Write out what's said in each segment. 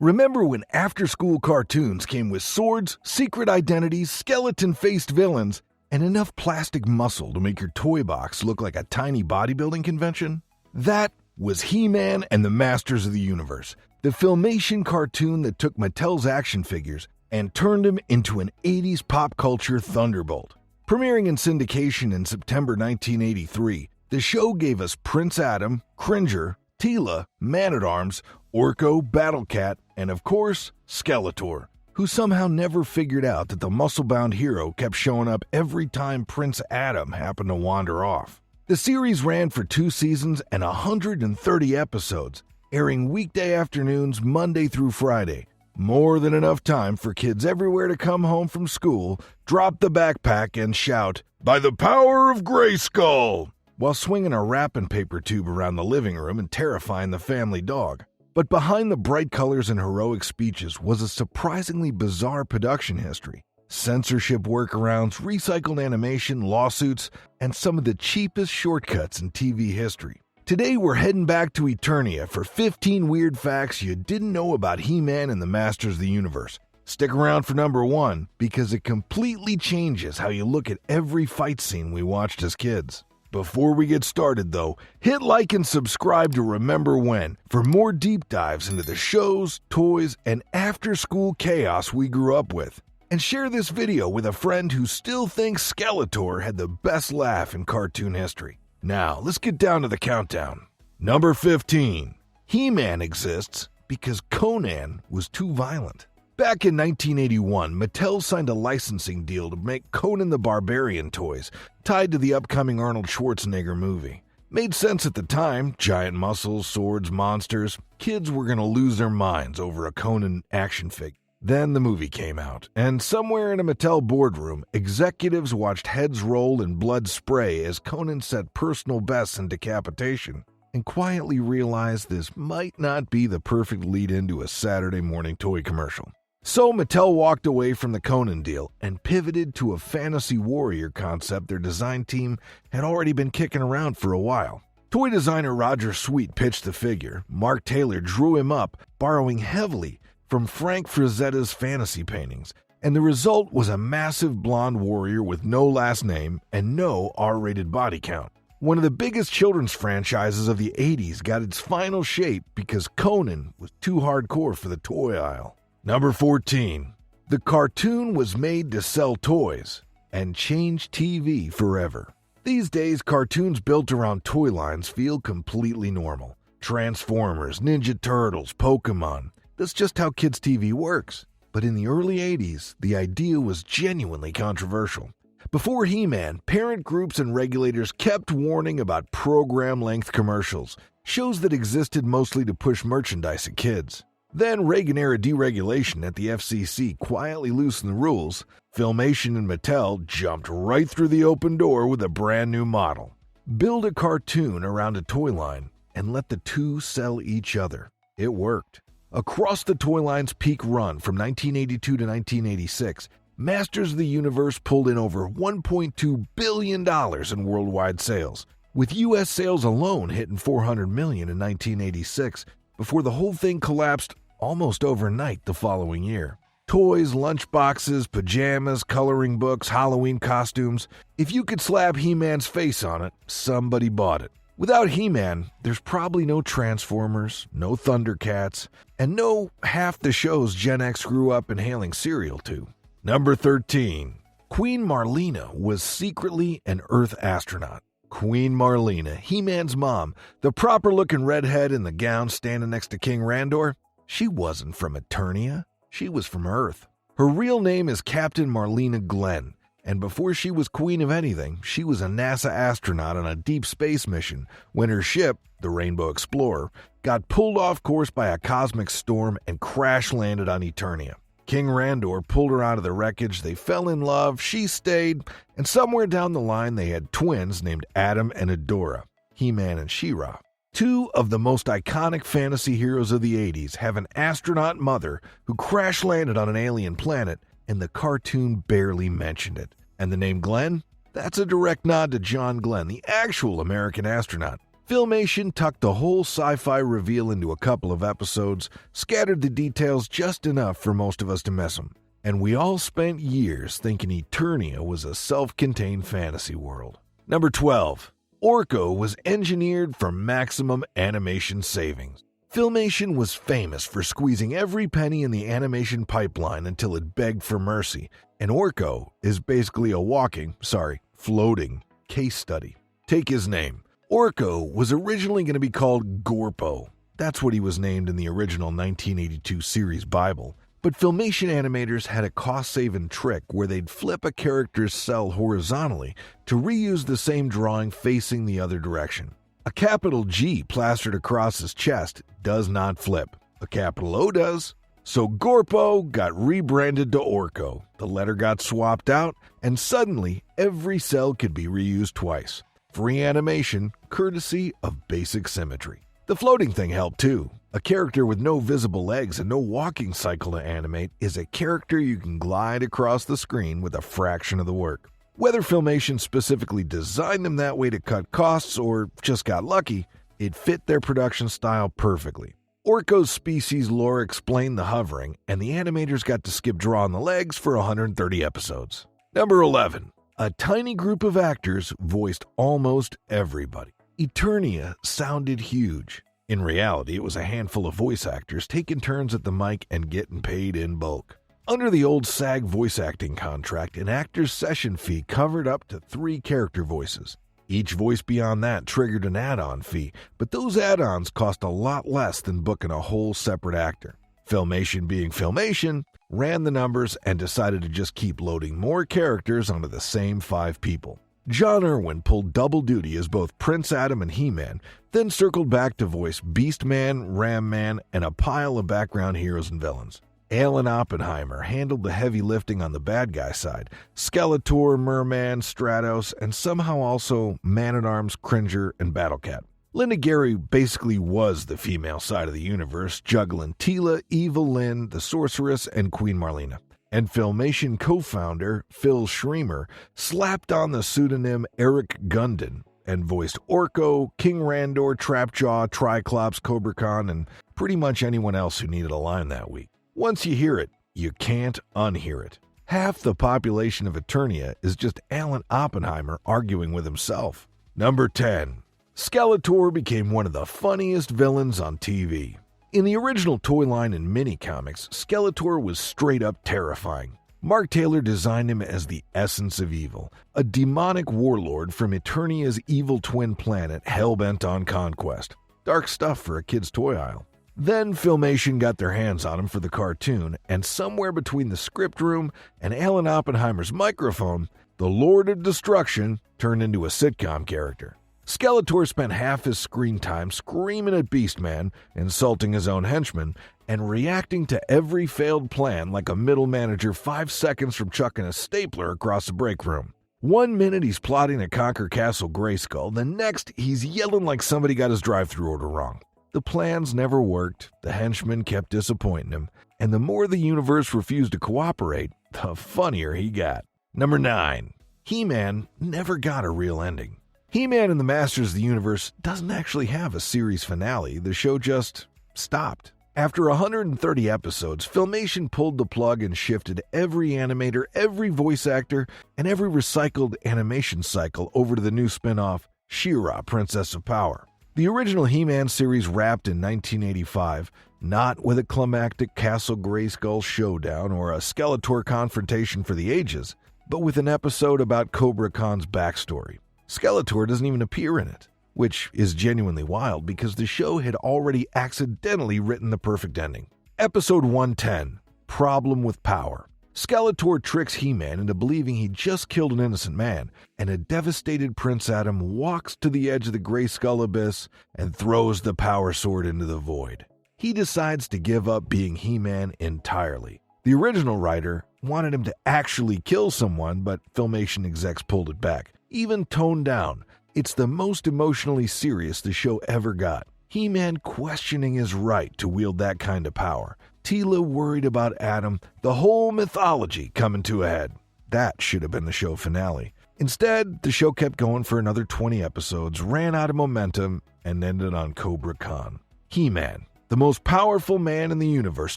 Remember when after-school cartoons came with swords, secret identities, skeleton-faced villains, and enough plastic muscle to make your toy box look like a tiny bodybuilding convention? That was He-Man and the Masters of the Universe, the Filmation cartoon that took Mattel's action figures and turned them into an 80s pop culture thunderbolt. Premiering in syndication in September 1983, the show gave us Prince Adam, Cringer, Teela, Man-at-Arms, Orko, Battle Cat, and of course, Skeletor, who somehow never figured out that the muscle-bound hero kept showing up every time Prince Adam happened to wander off. The series ran for 2 seasons and 130 episodes, airing weekday afternoons Monday through Friday. More than enough time for kids everywhere to come home from school, drop the backpack, and shout, "By the power of Grayskull!" while swinging a wrapping paper tube around the living room and terrifying the family dog. But behind the bright colors and heroic speeches was a surprisingly bizarre production history. Censorship workarounds, recycled animation, lawsuits, and some of the cheapest shortcuts in TV history. Today we're heading back to Eternia for 15 weird facts you didn't know about He-Man and the Masters of the Universe. Stick around for number 1 because it completely changes how you look at every fight scene we watched as kids. Before we get started, though, hit like and subscribe to Remember When for more deep dives into the shows, toys, and after-school chaos we grew up with. And share this video with a friend who still thinks Skeletor had the best laugh in cartoon history. Now, let's get down to the countdown. Number 15. He-Man exists because Conan was too violent. Back in 1981, Mattel signed a licensing deal to make Conan the Barbarian toys, tied to the upcoming Arnold Schwarzenegger movie. Made sense at the time, giant muscles, swords, monsters. Kids were going to lose their minds over a Conan action figure. Then the movie came out, and somewhere in a Mattel boardroom, executives watched heads roll and blood spray as Conan set personal bests in decapitation, and quietly realized this might not be the perfect lead-in to a Saturday morning toy commercial. So Mattel walked away from the Conan deal and pivoted to a fantasy warrior concept their design team had already been kicking around for a while. Toy designer Roger Sweet pitched the figure. Mark Taylor drew him up, borrowing heavily from Frank Frazetta's fantasy paintings, and the result was a massive blonde warrior with no last name and no R-rated body count. One of the biggest children's franchises of the 80s got its final shape because Conan was too hardcore for the toy aisle. Number 14. The cartoon was made to sell toys and change TV forever. These days, cartoons built around toy lines feel completely normal. Transformers, Ninja Turtles, Pokemon. That's just how kids' TV works. But in the early 80s, the idea was genuinely controversial. Before He-Man, parent groups and regulators kept warning about program-length commercials, shows that existed mostly to push merchandise at kids. Then Reagan-era deregulation at the FCC quietly loosened the rules. Filmation and Mattel jumped right through the open door with a brand new model. Build a cartoon around a toy line and let the two sell each other. It worked. Across the toy line's peak run from 1982 to 1986, Masters of the Universe pulled in over $1.2 billion in worldwide sales, with U.S. sales alone hitting $400 million in 1986, before the whole thing collapsed almost overnight the following year. Toys, lunchboxes, pajamas, coloring books, Halloween costumes. If you could slap He-Man's face on it, somebody bought it. Without He-Man, there's probably no Transformers, no Thundercats, and no half the shows Gen X grew up inhaling cereal to. Number 13. Queen Marlena was secretly an Earth astronaut. Queen Marlena, He-Man's mom, the proper-looking redhead in the gown standing next to King Randor, she wasn't from Eternia. She was from Earth. Her real name is Captain Marlena Glenn, and before she was queen of anything, she was a NASA astronaut on a deep space mission when her ship, the Rainbow Explorer, got pulled off course by a cosmic storm and crash-landed on Eternia. King Randor pulled her out of the wreckage, they fell in love, she stayed, and somewhere down the line they had twins named Adam and Adora, He-Man and She-Ra. Two of the most iconic fantasy heroes of the 80s have an astronaut mother who crash-landed on an alien planet, and the cartoon barely mentioned it. And the name Glenn? That's a direct nod to John Glenn, the actual American astronaut. Filmation tucked the whole sci-fi reveal into a couple of episodes, scattered the details just enough for most of us to miss them. And we all spent years thinking Eternia was a self-contained fantasy world. Number 12. Orko was engineered for maximum animation savings. Filmation was famous for squeezing every penny in the animation pipeline until it begged for mercy, and Orko is basically a floating case study. Take his name. Orko was originally going to be called Gorpo. That's what he was named in the original 1982 series Bible. But Filmation animators had a cost-saving trick where they'd flip a character's cell horizontally to reuse the same drawing facing the other direction. A capital G plastered across his chest does not flip. A capital O does. So Gorpo got rebranded to Orko. The letter got swapped out, and suddenly every cell could be reused twice. Free animation, courtesy of basic symmetry. The floating thing helped too. A character with no visible legs and no walking cycle to animate is a character you can glide across the screen with a fraction of the work. Whether Filmation specifically designed them that way to cut costs or just got lucky, it fit their production style perfectly. Orko's species lore explained the hovering, and the animators got to skip drawing the legs for 130 episodes. Number 11. A tiny group of actors voiced almost everybody. Eternia sounded huge. In reality, it was a handful of voice actors taking turns at the mic and getting paid in bulk. Under the old SAG voice acting contract, an actor's session fee covered up to 3 character voices. Each voice beyond that triggered an add-on fee, but those add-ons cost a lot less than booking a whole separate actor. Filmation being Filmation, ran the numbers and decided to just keep loading more characters onto the same 5 people. John Irwin pulled double duty as both Prince Adam and He-Man, then circled back to voice Beastman, Ram Man, and a pile of background heroes and villains. Alan Oppenheimer handled the heavy lifting on the bad guy side, Skeletor, Merman, Stratos, and somehow also Man-at-Arms, Cringer, and Battlecat. Linda Gary basically was the female side of the universe, juggling Teela, Evil Lynn, the Sorceress, and Queen Marlena. And Filmation co-founder Phil Schremer slapped on the pseudonym Eric Gundon and voiced Orko, King Randor, Trapjaw, Triclops, Cobra Khan, and pretty much anyone else who needed a line that week. Once you hear it, you can't unhear it. Half the population of Eternia is just Alan Oppenheimer arguing with himself. Number 10. Skeletor became one of the funniest villains on TV. In the original toy line and mini-comics, Skeletor was straight up terrifying. Mark Taylor designed him as the essence of evil, a demonic warlord from Eternia's evil twin planet hell-bent on conquest. Dark stuff for a kid's toy aisle. Then Filmation got their hands on him for the cartoon, and somewhere between the script room and Alan Oppenheimer's microphone, the Lord of Destruction turned into a sitcom character. Skeletor spent half his screen time screaming at Beastman, insulting his own henchmen, and reacting to every failed plan like a middle manager 5 seconds from chucking a stapler across the break room. 1 minute he's plotting to conquer Castle Grayskull, the next he's yelling like somebody got his drive-thru order wrong. The plans never worked, the henchmen kept disappointing him, and the more the universe refused to cooperate, the funnier he got. Number 9. He-Man never got a real ending. He-Man and the Masters of the Universe doesn't actually have a series finale. The show just stopped. After 130 episodes, Filmation pulled the plug and shifted every animator, every voice actor, and every recycled animation cycle over to the new spin-off, She-Ra, Princess of Power. The original He-Man series wrapped in 1985, not with a climactic Castle Grayskull showdown or a Skeletor confrontation for the ages, but with an episode about Cobra Khan's backstory. Skeletor doesn't even appear in it, which is genuinely wild because the show had already accidentally written the perfect ending. Episode 110, Problem with Power. Skeletor tricks He-Man into believing he just killed an innocent man, and a devastated Prince Adam walks to the edge of the Grayskull abyss and throws the power sword into the void. He decides to give up being He-Man entirely. The original writer wanted him to actually kill someone, but Filmation execs pulled it back, even toned down. It's the most emotionally serious the show ever got. He-Man questioning his right to wield that kind of power. Teela worried about Adam, the whole mythology coming to a head. That should have been the show finale. Instead, the show kept going for another 20 episodes, ran out of momentum, and ended on Cobra Khan. He-Man, the most powerful man in the universe,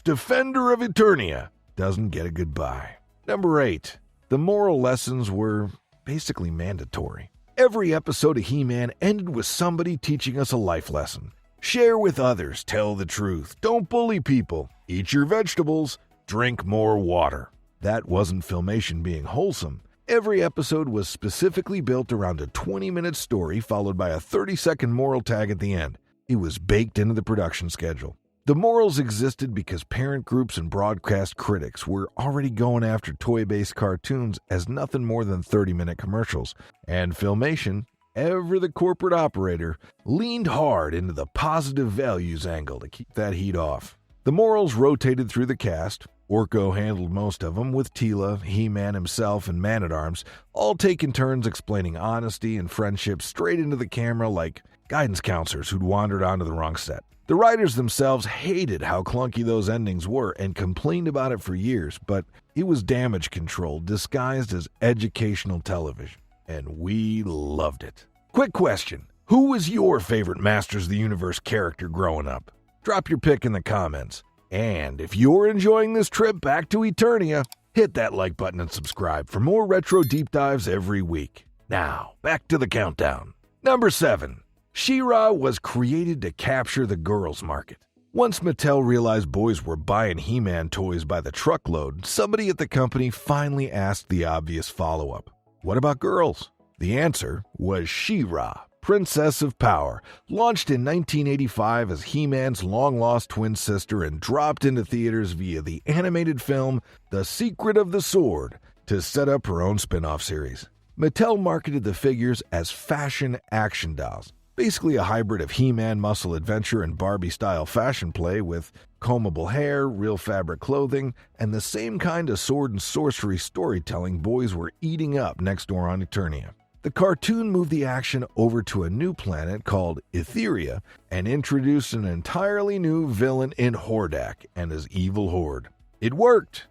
defender of Eternia, doesn't get a goodbye. Number 8. The moral lessons were basically mandatory. Every episode of He-Man ended with somebody teaching us a life lesson. Share with others, tell the truth, don't bully people, eat your vegetables, drink more water. That wasn't Filmation being wholesome. Every episode was specifically built around a 20-minute story followed by a 30-second moral tag at the end. It was baked into the production schedule. The morals existed because parent groups and broadcast critics were already going after toy-based cartoons as nothing more than 30-minute commercials. And Filmation, ever the corporate operator, leaned hard into the positive values angle to keep that heat off. The morals rotated through the cast. Orko handled most of them, with Teela, He-Man himself, and Man-at-Arms all taking turns explaining honesty and friendship straight into the camera like guidance counselors who'd wandered onto the wrong set. The writers themselves hated how clunky those endings were and complained about it for years, but it was damage control disguised as educational television, and we loved it. Quick question: who was your favorite Masters of the Universe character growing up? Drop your pick in the comments. And if you're enjoying this trip back to Eternia, hit that like button and subscribe for more retro deep dives every week. Now, back to the countdown. Number 7. She-Ra was created to capture the girls' market. Once Mattel realized boys were buying He-Man toys by the truckload, somebody at the company finally asked the obvious follow-up. What about girls? The answer was She-Ra, Princess of Power, launched in 1985 as He-Man's long-lost twin sister and dropped into theaters via the animated film The Secret of the Sword to set up her own spin-off series. Mattel marketed the figures as fashion action dolls, basically a hybrid of He-Man muscle adventure and Barbie-style fashion play with combable hair, real fabric clothing, and the same kind of sword and sorcery storytelling boys were eating up next door on Eternia. The cartoon moved the action over to a new planet called Eternia and introduced an entirely new villain in Hordak and his evil horde. It worked,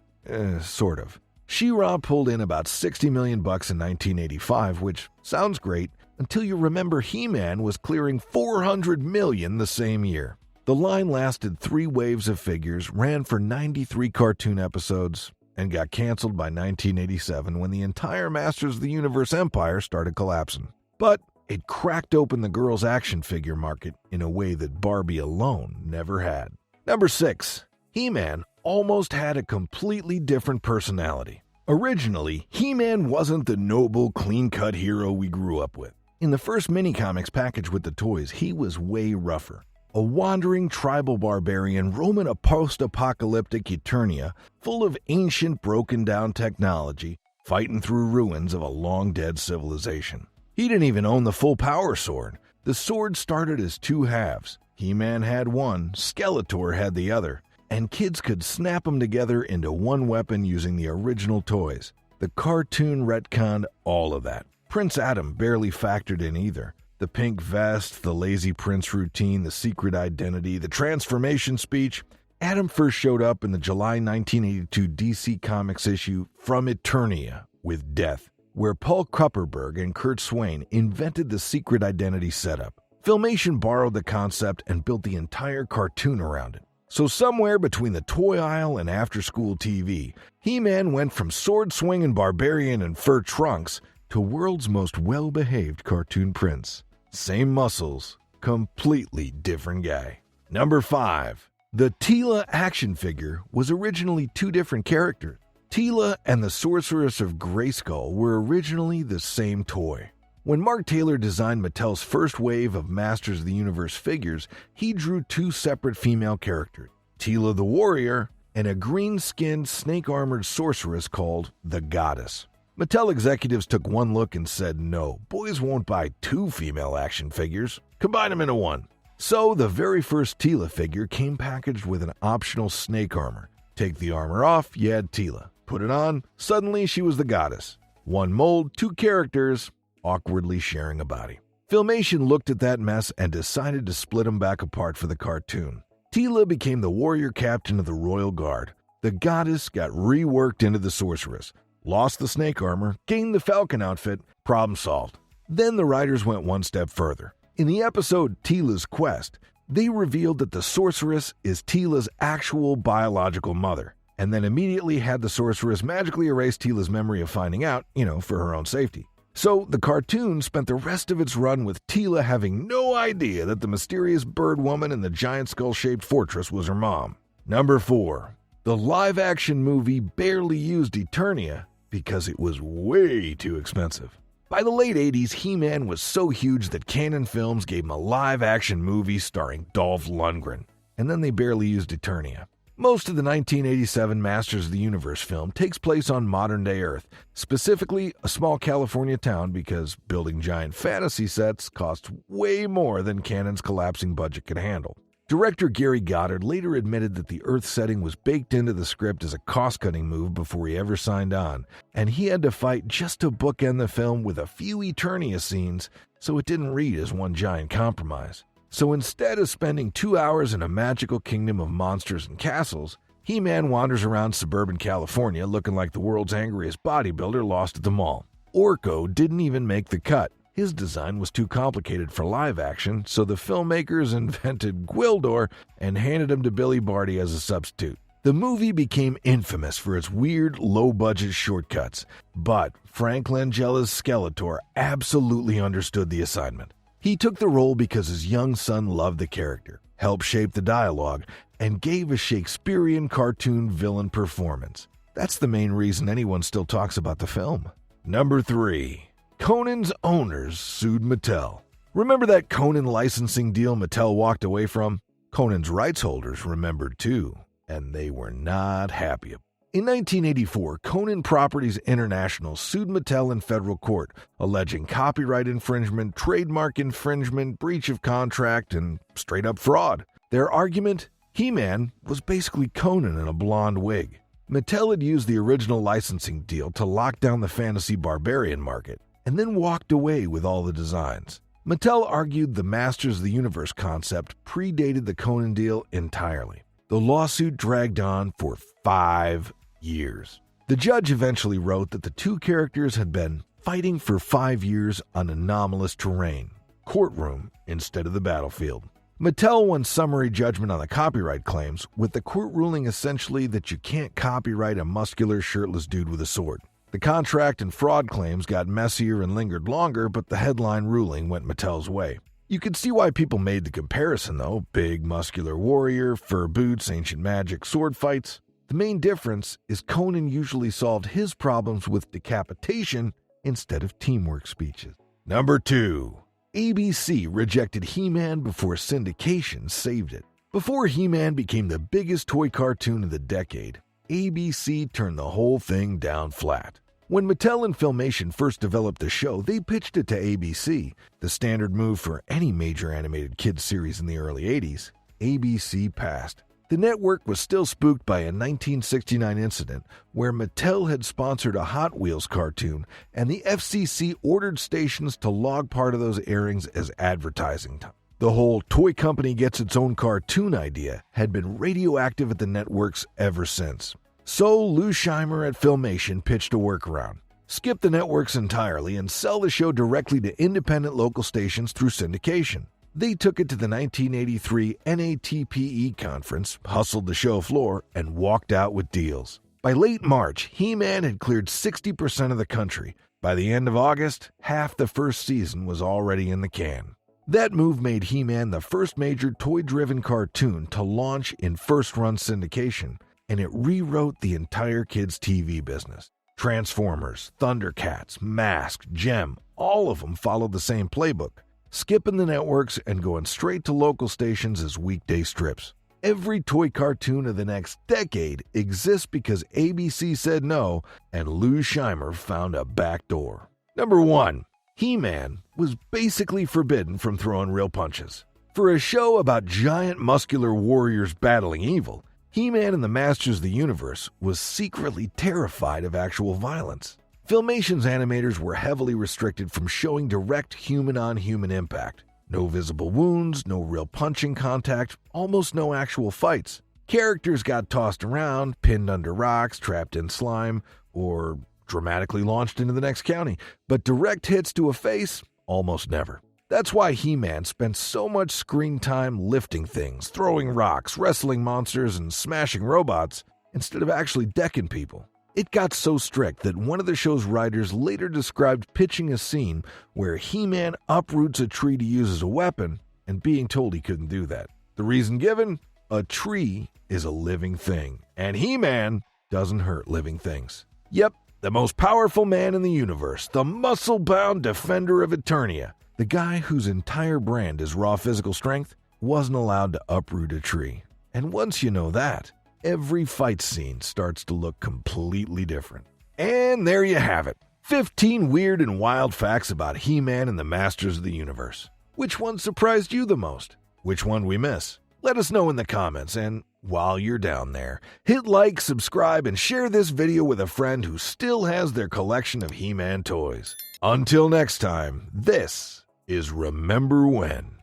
sort of. She-Ra pulled in about $60 million in 1985, which sounds great until you remember He-Man was clearing $400 million the same year. The line lasted 3 waves of figures, ran for 93 cartoon episodes, and got canceled by 1987 when the entire Masters of the Universe empire started collapsing. But it cracked open the girls' action figure market in a way that Barbie alone never had. Number 6. He-Man almost had a completely different personality. Originally, He-Man wasn't the noble, clean-cut hero we grew up with. In the first mini-comics package with the toys, he was way rougher. A wandering tribal barbarian roaming a post-apocalyptic Eternia full of ancient broken-down technology, fighting through ruins of a long-dead civilization. He didn't even own the full power sword. The sword started as 2 halves. He-Man had one, Skeletor had the other, and kids could snap them together into one weapon using the original toys. The cartoon retconned all of that. Prince Adam barely factored in either. The pink vest, the lazy prince routine, the secret identity, the transformation speech. Adam first showed up in the July 1982 DC Comics issue From Eternia with Death, where Paul Kupperberg and Kurt Swain invented the secret identity setup. Filmation borrowed the concept and built the entire cartoon around it. So somewhere between the toy aisle and after-school TV, He-Man went from sword-swinging barbarian in fur trunks to world's most well-behaved cartoon prince. Same muscles, completely different guy. Number 5. The Teela action figure was originally 2 different characters. Teela and the Sorceress of Grayskull were originally the same toy. When Mark Taylor designed Mattel's first wave of Masters of the Universe figures, he drew 2 separate female characters, Teela the Warrior and a green-skinned, snake-armored sorceress called the Goddess. Mattel executives took one look and said, no, boys won't buy 2 female action figures. Combine them into one. So the very first Teela figure came packaged with an optional snake armor. Take the armor off, you had Teela. Put it on, suddenly she was the Goddess. One mold, 2 characters, awkwardly sharing a body. Filmation looked at that mess and decided to split them back apart for the cartoon. Teela became the warrior captain of the Royal Guard. The Goddess got reworked into the Sorceress. lost the snake armor, gained the falcon outfit, problem solved. Then the writers went one step further. In the episode Teela's Quest, they revealed that the sorceress is Teela's actual biological mother, and then immediately had the sorceress magically erase Teela's memory of finding out, for her own safety. So the cartoon spent the rest of its run with Teela having no idea that the mysterious bird woman in the giant skull-shaped fortress was her mom. Number 4. The live-action movie barely used Eternia because it was way too expensive. By the late 80s, He-Man was so huge that Conan Films gave him a live-action movie starring Dolph Lundgren, and then they barely used Eternia. Most of the 1987 Masters of the Universe film takes place on modern-day Earth, specifically a small California town, because building giant fantasy sets costs way more than Conan's collapsing budget could handle. Director Gary Goddard later admitted that the Earth setting was baked into the script as a cost-cutting move before he ever signed on, and he had to fight just to bookend the film with a few Eternia scenes so it didn't read as one giant compromise. So instead of spending 2 hours in a magical kingdom of monsters and castles, He-Man wanders around suburban California looking like the world's angriest bodybuilder lost at the mall. Orko didn't even make the cut. His design was too complicated for live action, so the filmmakers invented Gwildor and handed him to Billy Barty as a substitute. The movie became infamous for its weird, low-budget shortcuts, but Frank Langella's Skeletor absolutely understood the assignment. He took the role because his young son loved the character, helped shape the dialogue, and gave a Shakespearean cartoon villain performance. That's the main reason anyone still talks about the film. Number 3. Conan's owners sued Mattel. Remember that Conan licensing deal Mattel walked away from? Conan's rights holders remembered too, and they were not happy. In 1984, Conan Properties International sued Mattel in federal court, alleging copyright infringement, trademark infringement, breach of contract, and straight-up fraud. Their argument? He-Man was basically Conan in a blonde wig. Mattel had used the original licensing deal to lock down the fantasy Barbarian market, and then walked away with all the designs. Mattel argued the Masters of the Universe concept predated the Conan deal entirely. The lawsuit dragged on for 5 years. The judge eventually wrote that the two characters had been fighting for 5 years on anomalous terrain, courtroom instead of the battlefield. Mattel won summary judgment on the copyright claims, with the court ruling essentially that you can't copyright a muscular, shirtless dude with a sword. The contract and fraud claims got messier and lingered longer, but the headline ruling went Mattel's way. You can see why people made the comparison, though. Big, muscular warrior, fur boots, ancient magic, sword fights. The main difference is Conan usually solved his problems with decapitation instead of teamwork speeches. Number 2. ABC rejected He-Man before syndication saved it. Before He-Man became the biggest toy cartoon of the decade, ABC turned the whole thing down flat. When Mattel and Filmation first developed the show, they pitched it to ABC, the standard move for any major animated kids series in the early 80s. ABC passed. The network was still spooked by a 1969 incident where Mattel had sponsored a Hot Wheels cartoon, and the FCC ordered stations to log part of those airings as advertising time. The whole toy company gets its own cartoon idea had been radioactive at the networks ever since. So Lou Scheimer at Filmation pitched a workaround. Skip the networks entirely and sell the show directly to independent local stations through syndication. They took it to the 1983 NATPE conference, hustled the show floor, and walked out with deals. By late March, He-Man had cleared 60% of the country. By the end of August, half the first season was already in the can. That move made He-Man the first major toy-driven cartoon to launch in first-run syndication, and it rewrote the entire kids' TV business. Transformers, Thundercats, Mask, Gem, all of them followed the same playbook, skipping the networks and going straight to local stations as weekday strips. Every toy cartoon of the next decade exists because ABC said no, and Lou Scheimer found a back door. Number 1. He-Man was basically forbidden from throwing real punches. For a show about giant muscular warriors battling evil, He-Man and the Masters of the Universe was secretly terrified of actual violence. Filmation's animators were heavily restricted from showing direct human-on-human impact. No visible wounds, no real punching contact, almost no actual fights. Characters got tossed around, pinned under rocks, trapped in slime, or dramatically launched into the next county, but direct hits to a face, almost never. That's why He-Man spent so much screen time lifting things, throwing rocks, wrestling monsters, and smashing robots, instead of actually decking people. It got so strict that one of the show's writers later described pitching a scene where He-Man uproots a tree to use as a weapon and being told he couldn't do that. The reason given? A tree is a living thing, and He-Man doesn't hurt living things. Yep, the most powerful man in the universe, the muscle-bound defender of Eternia, the guy whose entire brand is raw physical strength, wasn't allowed to uproot a tree. And once you know that, every fight scene starts to look completely different. And there you have it. 15 weird and wild facts about He-Man and the Masters of the Universe. Which one surprised you the most? Which one we miss? Let us know in the comments, and while you're down there, hit like, subscribe, and share this video with a friend who still has their collection of He-Man toys. Until next time, this is Remember When.